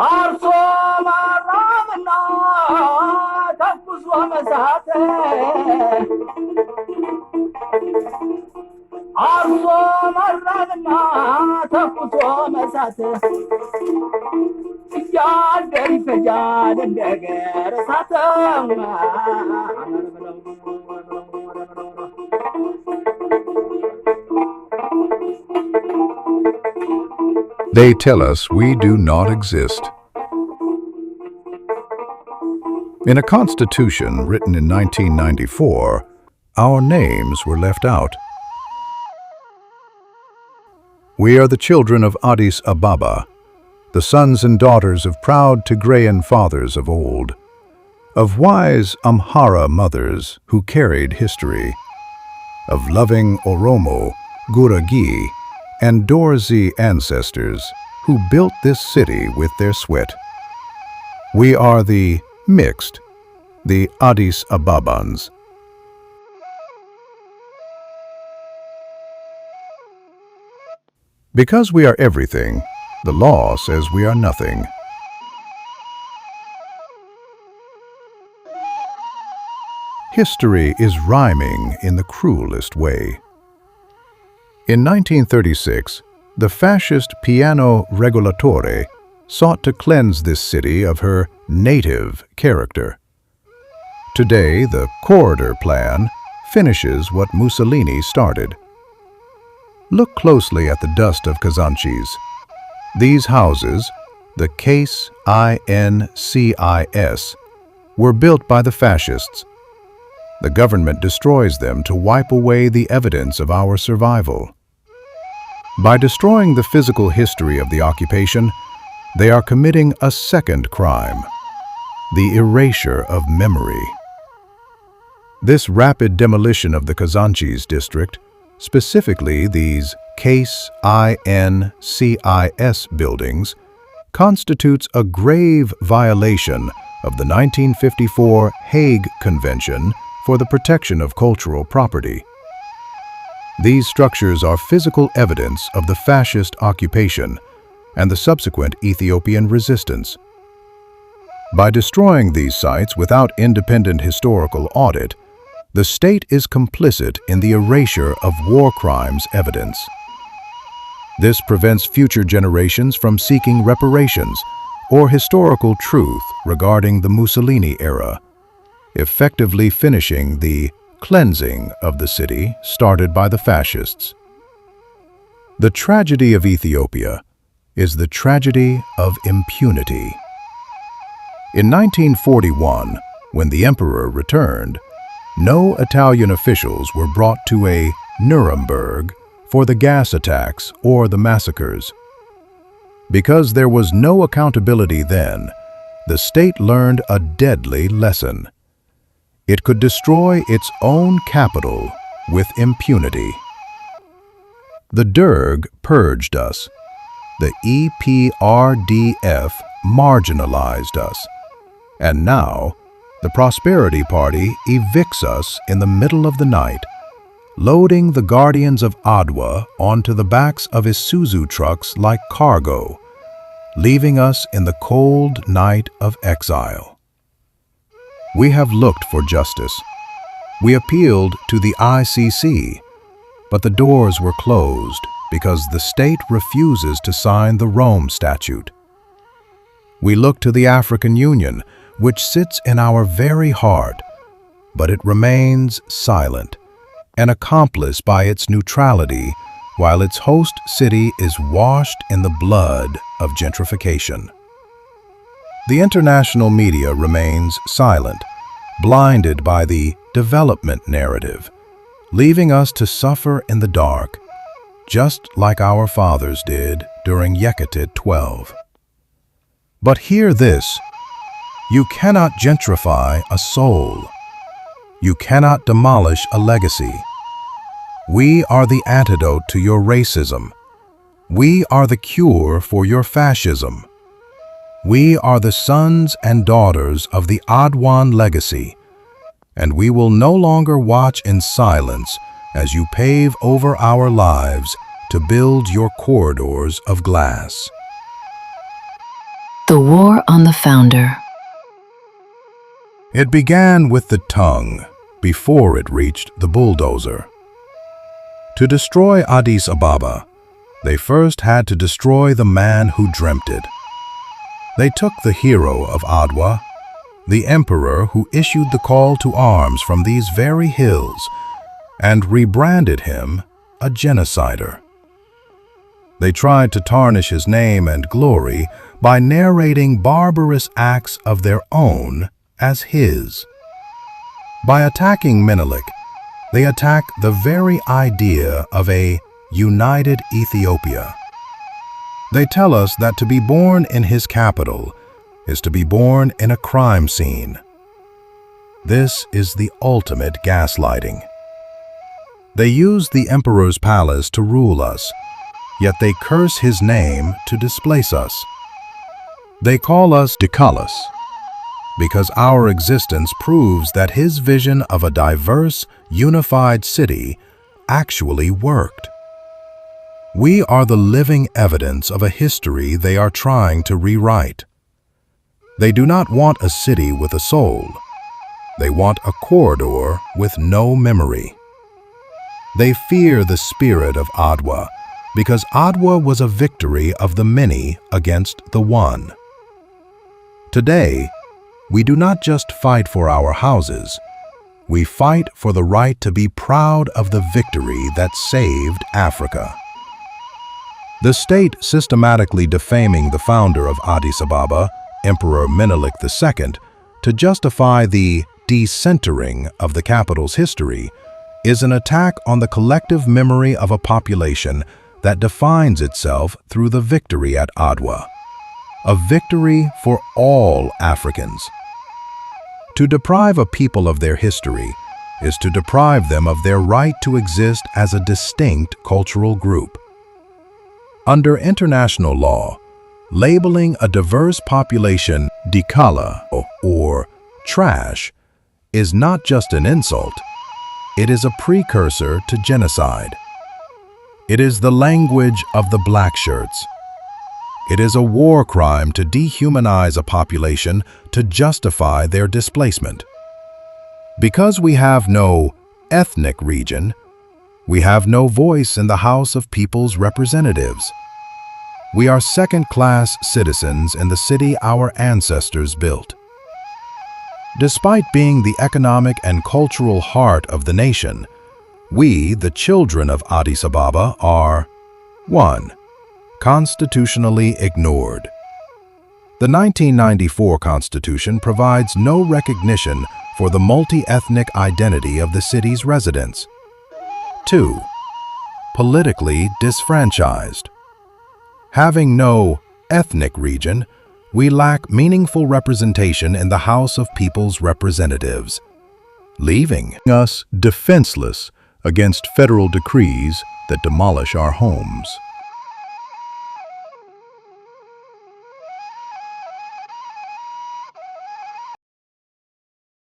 አርሶ ማራምና ተኩሶ መሳት አርሶ ማራምና ተኩሶ መሳት እያደር ይፈጃል እንደገር እሳት They tell us we do not exist. In a constitution written in 1994, our names were left out. We are the children of Addis Ababa, the sons and daughters of proud Tigrayan fathers of old, of wise Amhara mothers who carried history, of loving Oromo, Guragi, and Dorzi ancestors who built this city with their sweat. We are the mixed, the Addis Ababans. Because we are everything, the law says we are nothing. History is rhyming in the cruelest way. In 1936, the fascist Piano Regolatore sought to cleanse this city of her native character. Today, the Corridor Plan finishes what Mussolini started. Look closely at the dust of Kazanchis. These houses, the Case INCIS, were built by the fascists. The government destroys them to wipe away the evidence of our survival. By destroying the physical history of the occupation, they are committing a second crime, the erasure of memory. This rapid demolition of the Kazanchis district, specifically these Case INCIS buildings, constitutes a grave violation of the 1954 Hague Convention for the Protection of Cultural Property. These structures are physical evidence of the fascist occupation and the subsequent Ethiopian resistance. By destroying these sites without independent historical audit, the state is complicit in the erasure of war crimes evidence. This prevents future generations from seeking reparations or historical truth regarding the Mussolini era, effectively finishing the cleansing of the city started by the fascists. The tragedy of Ethiopia is the tragedy of impunity. In 1941, when the emperor returned, no Italian officials were brought to a Nuremberg for the gas attacks or the massacres. Because there was no accountability then, the state learned a deadly lesson. It could destroy its own capital with impunity. The Derg purged us. The EPRDF marginalized us. And now, the Prosperity Party evicts us in the middle of the night, loading the guardians of Adwa onto the backs of Isuzu trucks like cargo, leaving us in the cold night of exile. We have looked for justice. We appealed to the ICC, but the doors were closed because the state refuses to sign the Rome Statute. We look to the African Union, which sits in our very heart, but it remains silent, an accomplice by its neutrality, while its host city is washed in the blood of gentrification. The international media remains silent, blinded by the development narrative, leaving us to suffer in the dark, just like our fathers did during Yekatid 12. But hear this: you cannot gentrify a soul. You cannot demolish a legacy. We are the antidote to your racism. We are the cure for your fascism. We are the sons and daughters of the Adwan legacy, and we will no longer watch in silence as you pave over our lives to build your corridors of glass. The War on the Founder. It began with the tongue before it reached the bulldozer. To destroy Addis Ababa, they first had to destroy the man who dreamt it. They took the hero of Adwa, the emperor who issued the call to arms from these very hills, and rebranded him a genocider. They tried to tarnish his name and glory by narrating barbarous acts of their own as his. By attacking Menelik, they attack the very idea of a united Ethiopia. They tell us that to be born in his capital is to be born in a crime scene. This is the ultimate gaslighting. They use the emperor's palace to rule us, yet they curse his name to displace us. They call us Dikalos, because our existence proves that his vision of a diverse, unified city actually worked. We are the living evidence of a history they are trying to rewrite. They do not want a city with a soul. They want a corridor with no memory. They fear the spirit of Adwa, because Adwa was a victory of the many against the one. Today, we do not just fight for our houses, we fight for the right to be proud of the victory that saved Africa. The state systematically defaming the founder of Addis Ababa, Emperor Menelik II, to justify the decentering of the capital's history, is an attack on the collective memory of a population that defines itself through the victory at Adwa, a victory for all Africans. To deprive a people of their history is to deprive them of their right to exist as a distinct cultural group. Under international law, labeling a diverse population Dikala or trash is not just an insult, it is a precursor to genocide. It is the language of the black shirts. It is a war crime to dehumanize a population to justify their displacement. Because we have no ethnic region, we have no voice in the House of People's Representatives. We are second-class citizens in the city our ancestors built. Despite being the economic and cultural heart of the nation, we, the children of Addis Ababa, are 1. Constitutionally ignored. The 1994 Constitution provides no recognition for the multi-ethnic identity of the city's residents. 2. Politically disfranchised. Having no ethnic region, we lack meaningful representation in the House of People's Representatives, leaving us defenseless against federal decrees that demolish our homes.